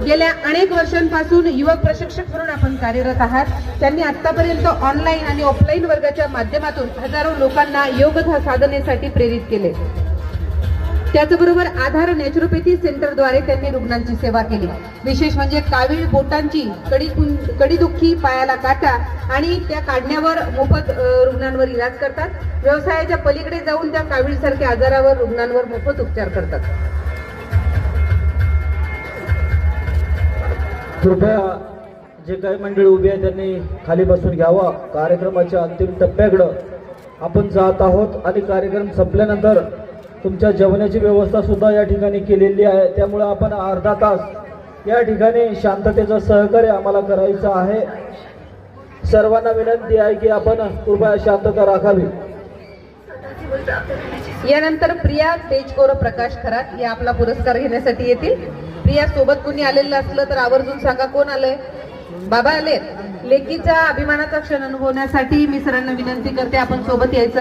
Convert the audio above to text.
गेल्या अनेक वर्षांपासून युवक प्रशिक्षक म्हणून आपण कार्यरत आहात। त्यांनी आतापर्यंत ऑनलाईन आणि ऑफलाईन वर्गाच्या माध्यमातून हजारो लोकांना योग साधनेसाठी प्रेरित केले। त्याचबरोबर आधार नॅचरोपॅथी सेंटरद्वारे त्यांनी रुग्णांची सेवा केली। विशेष म्हणजे कावीळ बोटांची कडीदुखी, पायाला काटा आणि त्या काढण्यावर मोफत रुग्णांवर इलाज करतात। व्यवसायाच्या पलीकडे जाऊन त्या कावीळसारख्या आजारावर रुग्णांवर मोफत उपचार करतात। कृपया जे काही मंडळी उभी आहे त्यांनी खाली बसून घ्यावा। कार्यक्रमाच्या अंतिम टप्प्याकडे आपण जात आहोत आणि कार्यक्रम संपल्यानंतर तुमच्या जेवणाची व्यवस्था सुद्धा या ठिकाणी केलेली आहे। त्यामुळे आपण अर्धा तास या ठिकाणी शांततेचं सहकार्य आम्हाला करायचं आहे। सर्वांना विनंती आहे की आपण कृपया शांतता राखावी। यानंतर प्रिया तेजकोर प्रकाश खरात या आपला पुरस्कार घेण्यासाठी येतील। प्रिया सोबत कोणी आलेलं असलं तर आवर्जून सांगा कोण आलंय। बाबा आले। लेकीचा अभिमानाचा क्षण अनुभवण्यासाठी मी सरांना विनंती करते आपण सोबत यायचं।